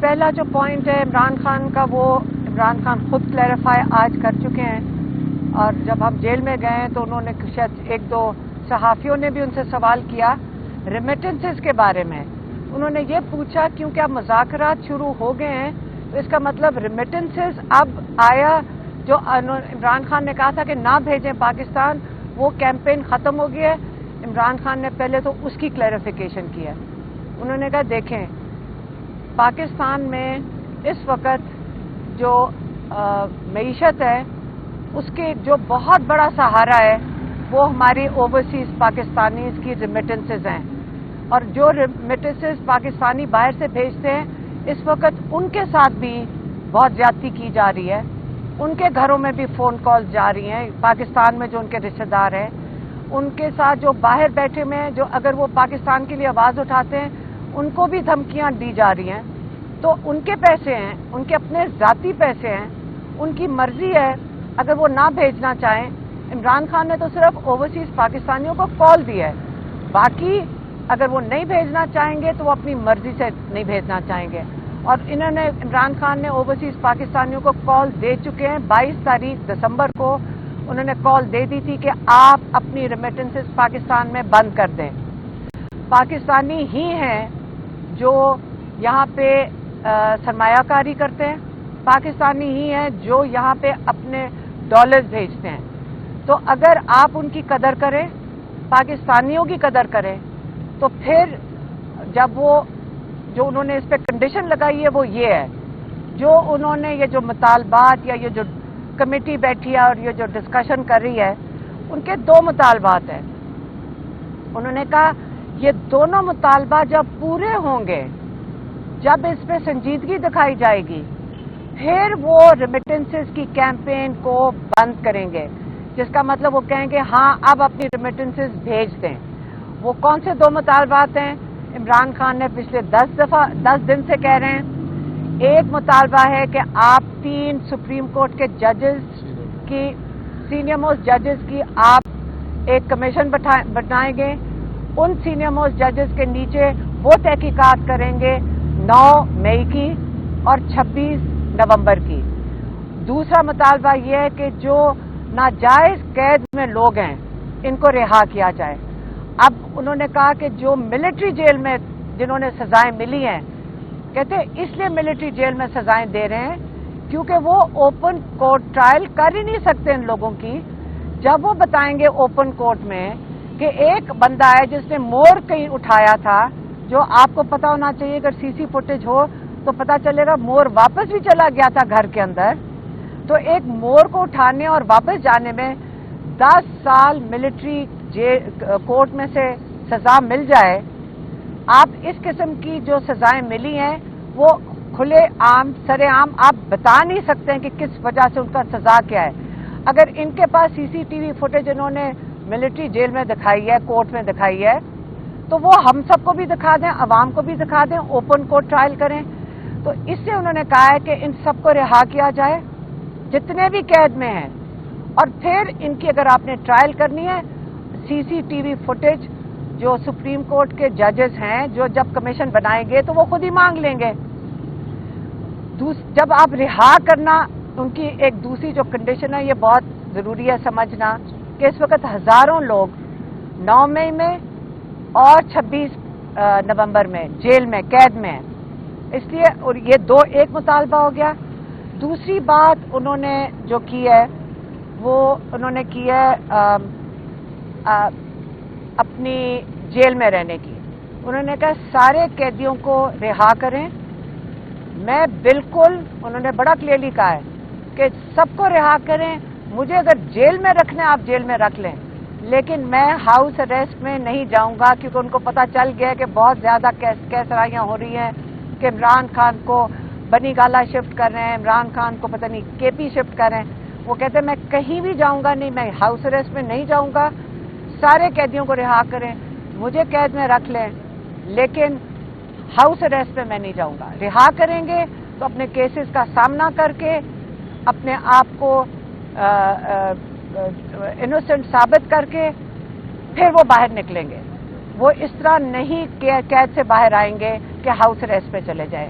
پہلا جو پوائنٹ ہے عمران خان کا، وہ عمران خان خود کلیریفائی آج کر چکے ہیں، اور جب ہم جیل میں گئے تو انہوں نے شاید ایک دو صحافیوں نے بھی ان سے سوال کیا ریمیٹنسز کے بارے میں. انہوں نے یہ پوچھا کیونکہ اب مذاکرات شروع ہو گئے ہیں تو اس کا مطلب ریمیٹنسز اب آیا، جو عمران خان نے کہا تھا کہ نہ بھیجیں پاکستان، وہ کیمپین ختم ہو گیا ہے. عمران خان نے پہلے تو اس کی کلیریفیکیشن کیا. انہوں نے کہا دیکھیں پاکستان میں اس وقت جو معیشت ہے اس کے جو بہت بڑا سہارا ہے وہ ہماری اوورسیز پاکستانیز کی ریمیٹنسز ہیں، اور جو ریمیٹنسز پاکستانی باہر سے بھیجتے ہیں اس وقت ان کے ساتھ بھی بہت زیادتی کی جا رہی ہے. ان کے گھروں میں بھی فون کال جا رہی ہیں، پاکستان میں جو ان کے رشتہ دار ہیں ان کے ساتھ جو باہر بیٹھے ہوئے ہیں، جو اگر وہ پاکستان کے لیے آواز اٹھاتے ہیں ان کو بھی دھمکیاں دی جا رہی ہیں. تو ان کے پیسے ہیں، ان کے اپنے ذاتی پیسے ہیں، ان کی مرضی ہے اگر وہ نہ بھیجنا چاہیں. عمران خان نے تو صرف اوورسیز پاکستانیوں کو کال دی ہے، باقی اگر وہ نہیں بھیجنا چاہیں گے تو وہ اپنی مرضی سے نہیں بھیجنا چاہیں گے. اور انہوں نے عمران خان نے اوورسیز پاکستانیوں کو کال دے چکے ہیں. 22 تاریخ دسمبر کو انہوں نے کال دے دی تھی کہ آپ اپنی ریمیٹنسز پاکستان میں بند کر دیں. پاکستانی ہی ہیں جو یہاں پہ سرمایہ کاری کرتے ہیں، پاکستانی ہی ہیں جو یہاں پہ اپنے ڈالرز بھیجتے ہیں. تو اگر آپ ان کی قدر کریں، پاکستانیوں کی قدر کریں، تو پھر جب وہ جو انہوں نے اس پہ کنڈیشن لگائی ہے وہ یہ ہے، جو انہوں نے یہ جو مطالبات یا یہ جو کمیٹی بیٹھی ہے اور یہ جو ڈسکشن کر رہی ہے ان کے دو مطالبات ہیں. انہوں نے کہا یہ دونوں مطالبات جب پورے ہوں گے، جب اس پہ سنجیدگی دکھائی جائے گی، پھر وہ ریمیٹنسز کی کیمپین کو بند کریں گے، جس کا مطلب وہ کہیں گے ہاں اب اپنی ریمیٹنسز بھیج دیں. وہ کون سے دو مطالبات ہیں؟ عمران خان نے پچھلے 10 دن سے کہہ رہے ہیں. ایک مطالبہ ہے کہ آپ 3 سپریم کورٹ کے ججز کی، سینئر موسٹ ججز کی آپ ایک کمیشن بنائیں گے. ان سینئر موسٹ ججز کے نیچے وہ تحقیقات کریں گے 9 مئی کی اور 26 نومبر کی. دوسرا مطالبہ یہ ہے کہ جو ناجائز قید میں لوگ ہیں ان کو رہا کیا جائے. اب انہوں نے کہا کہ جو ملٹری جیل میں جنہوں نے سزائیں ملی ہیں، کہتے ہیں اس لیے ملٹری جیل میں سزائیں دے رہے ہیں کیونکہ وہ اوپن کورٹ ٹرائل کر ہی نہیں سکتے ان لوگوں کی. جب وہ بتائیں گے اوپن کورٹ میں کہ ایک بندہ ہے جس نے مور کہیں اٹھایا تھا، جو آپ کو پتا ہونا چاہیے اگر سی سی فوٹیج ہو تو پتا چلے گا مور واپس بھی چلا گیا تھا گھر کے اندر. تو ایک مور کو اٹھانے اور واپس جانے میں 10 سال ملٹری کورٹ میں سے سزا مل جائے. آپ اس قسم کی جو سزائیں ملی ہیں وہ کھلے عام سرے عام آپ بتا نہیں سکتے ہیں کہ کس وجہ سے ان کا سزا کیا ہے. اگر ان کے پاس سی سی ٹی وی فوٹیج انہوں نے ملٹری جیل میں دکھائی ہے، کورٹ میں دکھائی ہے، تو وہ ہم سب کو بھی دکھا دیں، عوام کو بھی دکھا دیں، اوپن کورٹ ٹرائل کریں. تو اس سے انہوں نے کہا ہے کہ ان سب کو رہا کیا جائے جتنے بھی قید میں ہیں، اور پھر ان کی اگر آپ نے ٹرائل کرنی ہے سی سی ٹی وی فوٹیج جو سپریم کورٹ کے ججز ہیں جو جب کمیشن بنائیں گے تو وہ خود ہی مانگ لیں گے. جب آپ رہا کرنا، ان کی ایک دوسری جو کنڈیشن ہے، یہ بہت ضروری ہے سمجھنا کہ اس وقت ہزاروں لوگ 9 مئی میں اور 26 نومبر میں جیل میں قید میں ہیں. اس لیے اور یہ ایک مطالبہ ہو گیا. دوسری بات انہوں نے جو کی ہے وہ انہوں نے کی ہے اپنی جیل میں رہنے کی. انہوں نے کہا سارے قیدیوں کو رہا کریں. میں بالکل، انہوں نے بڑا کلیئرلی کہا ہے کہ سب کو رہا کریں. مجھے اگر جیل میں رکھنا ہے آپ جیل میں رکھ لیں، لیکن میں ہاؤس اریسٹ میں نہیں جاؤں گا، کیونکہ ان کو پتہ چل گیا کہ بہت زیادہ کیسرائیاں ہو رہی ہیں کہ عمران خان کو بنی گالا شفٹ کر رہے ہیں، عمران خان کو پتہ نہیں کے پی شفٹ کر رہے ہیں. وہ کہتے ہیں میں کہیں بھی جاؤں گا نہیں، میں ہاؤس اریسٹ میں نہیں جاؤں گا. سارے قیدیوں کو رہا کریں، مجھے قید میں رکھ لیں، لیکن ہاؤس اریسٹ میں نہیں جاؤں گا. رہا کریں گے تو اپنے کیسز کا سامنا کر کے اپنے آپ کو انوسنٹ ثابت کر کے پھر وہ باہر نکلیں گے. وہ اس طرح نہیں قید سے باہر آئیں گے کہ ہاؤس اریسٹ پہ چلے جائیں.